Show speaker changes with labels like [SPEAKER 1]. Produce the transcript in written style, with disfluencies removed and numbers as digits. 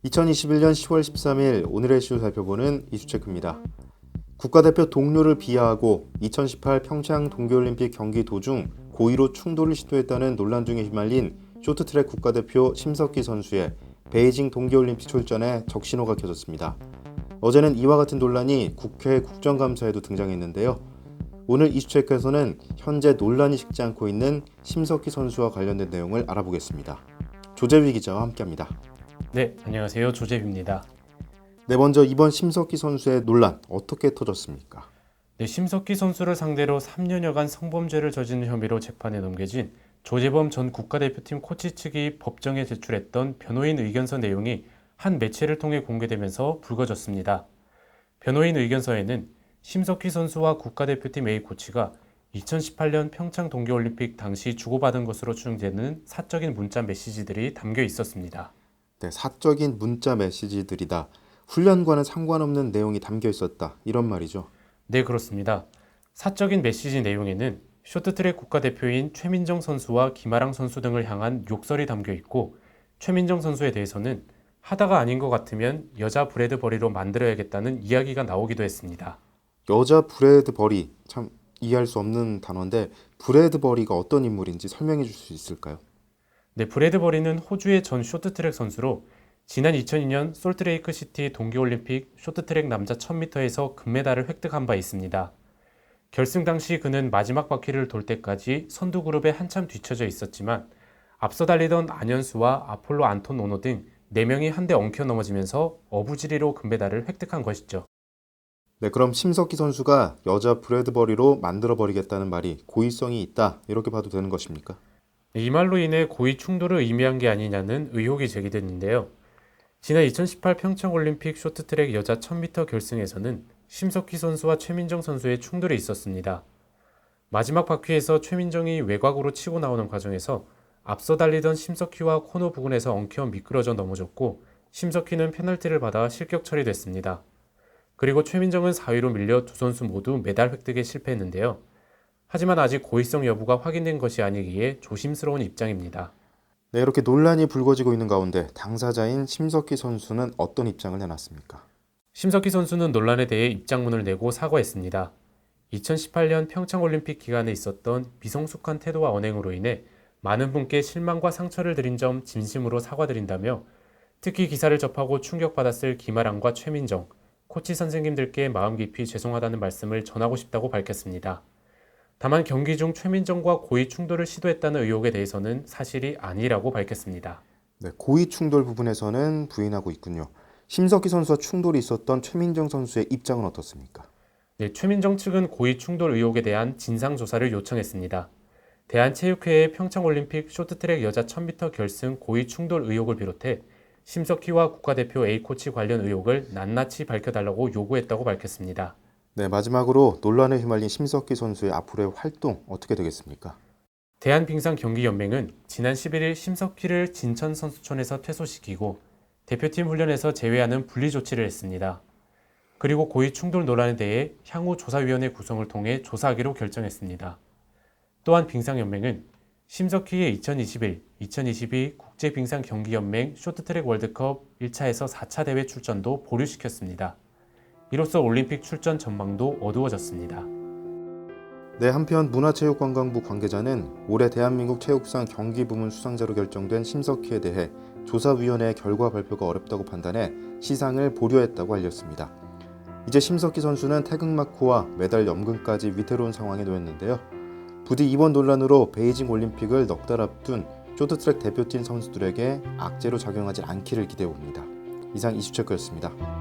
[SPEAKER 1] 2021년 10월 13일 오늘의 이슈 살펴보는 이슈체크입니다. 국가대표 동료를 비하하고 2018 평창 동계올림픽 경기 도중 고의로 충돌을 시도했다는 논란 중에 휘말린 쇼트트랙 국가대표 심석희 선수의 베이징 동계올림픽 출전에 적신호가 켜졌습니다. 어제는 이와 같은 논란이 국회 국정감사에도 등장했는데요. 오늘 이슈체크에서는 현재 논란이 식지 않고 있는 심석희 선수와 관련된 내용을 알아보겠습니다. 조재휘 기자와 함께합니다.
[SPEAKER 2] 네, 안녕하세요. 조재휘입니다.
[SPEAKER 1] 네, 먼저 이번 심석희 선수의 논란 어떻게 터졌습니까?
[SPEAKER 2] 네, 심석희 선수를 상대로 3년여간 성범죄를 저지른 혐의로 재판에 넘겨진 조재범 전 국가대표팀 코치 측이 법정에 제출했던 변호인 의견서 내용이 한 매체를 통해 공개되면서 불거졌습니다. 변호인 의견서에는 심석희 선수와 국가대표팀 A 코치가 2018년 평창 동계올림픽 당시 주고받은 것으로 추정되는 사적인 문자 메시지들이 담겨 있었습니다.
[SPEAKER 1] 네, 사적인 문자 메시지들이다. 훈련과는 상관없는 내용이 담겨 있었다. 이런 말이죠.
[SPEAKER 2] 네, 그렇습니다. 사적인 메시지 내용에는 쇼트트랙 국가대표인 최민정 선수와 김아랑 선수 등을 향한 욕설이 담겨 있고, 최민정 선수에 대해서는 하다가 아닌 것 같으면 여자 브래드 버리로 만들어야겠다는 이야기가 나오기도 했습니다.
[SPEAKER 1] 여자 브래드 버리, 참 이해할 수 없는 단어인데 브래드 버리가 어떤 인물인지 설명해 줄 수 있을까요?
[SPEAKER 2] 네, 브래드 버리는 호주의 전 쇼트트랙 선수로 지난 2002년 솔트레이크 시티 동계올림픽 쇼트트랙 남자 1000m에서 금메달을 획득한 바 있습니다. 결승 당시 그는 마지막 바퀴를 돌 때까지 선두 그룹에 한참 뒤처져 있었지만 앞서 달리던 안현수와 아폴로 안톤 오노 등 4명이 한데 엉켜 넘어지면서 어부지리로 금메달을 획득한 것이죠.
[SPEAKER 1] 네, 그럼 심석희 선수가 여자 브래드 버리로 만들어 버리겠다는 말이 고의성이 있다. 이렇게 봐도 되는 것입니까?
[SPEAKER 2] 이 말로 인해 고의 충돌을 의미한 게 아니냐는 의혹이 제기됐는데요. 지난 2018 평창올림픽 쇼트트랙 여자 1000m 결승에서는 심석희 선수와 최민정 선수의 충돌이 있었습니다. 마지막 바퀴에서 최민정이 외곽으로 치고 나오는 과정에서 앞서 달리던 심석희와 코너 부근에서 엉켜 미끄러져 넘어졌고, 심석희는 페널티를 받아 실격 처리됐습니다. 그리고 최민정은 4위로 밀려 두 선수 모두 메달 획득에 실패했는데요. 하지만 아직 고의성 여부가 확인된 것이 아니기에 조심스러운 입장입니다.
[SPEAKER 1] 네, 이렇게 논란이 불거지고 있는 가운데 당사자인 심석희 선수는 어떤 입장을 내놨습니까?
[SPEAKER 2] 심석희 선수는 논란에 대해 입장문을 내고 사과했습니다. 2018년 평창올림픽 기간에 있었던 미성숙한 태도와 언행으로 인해 많은 분께 실망과 상처를 드린 점 진심으로 사과드린다며, 특히 기사를 접하고 충격받았을 김아랑과 최민정, 코치 선생님들께 마음 깊이 죄송하다는 말씀을 전하고 싶다고 밝혔습니다. 다만 경기 중 최민정과 고의 충돌을 시도했다는 의혹에 대해서는 사실이 아니라고 밝혔습니다.
[SPEAKER 1] 네, 고의 충돌 부분에서는 부인하고 있군요. 심석희 선수와 충돌이 있었던 최민정 선수의 입장은 어떻습니까?
[SPEAKER 2] 네, 최민정 측은 고의 충돌 의혹에 대한 진상조사를 요청했습니다. 대한체육회의 평창올림픽 쇼트트랙 여자 1000m 결승 고의 충돌 의혹을 비롯해 심석희와 국가대표 A코치 관련 의혹을 낱낱이 밝혀달라고 요구했다고 밝혔습니다.
[SPEAKER 1] 네, 마지막으로 논란에 휘말린 심석희 선수의 앞으로의 활동 어떻게 되겠습니까?
[SPEAKER 2] 대한빙상경기연맹은 지난 11일 심석희를 진천선수촌에서 퇴소시키고 대표팀 훈련에서 제외하는 분리 조치를 했습니다. 그리고 고의 충돌 논란에 대해 향후 조사위원회 구성을 통해 조사하기로 결정했습니다. 또한 빙상연맹은 심석희의 2021, 2022 국제빙상경기연맹 쇼트트랙 월드컵 1차에서 4차 대회 출전도 보류시켰습니다. 이로써 올림픽 출전 전망도 어두워졌습니다.
[SPEAKER 1] 네, 한편 문화체육관광부 관계자는 올해 대한민국 체육상 경기부문 수상자로 결정된 심석희에 대해 조사위원회의 결과 발표가 어렵다고 판단해 시상을 보류했다고 알렸습니다. 이제 심석희 선수는 태극마크와 메달 염금까지 위태로운 상황에 놓였는데요. 부디 이번 논란으로 베이징 올림픽을 넉 달 앞둔 쇼트트랙 대표팀 선수들에게 악재로 작용하지 않기를 기대해봅니다. 이상 이슈체크였습니다.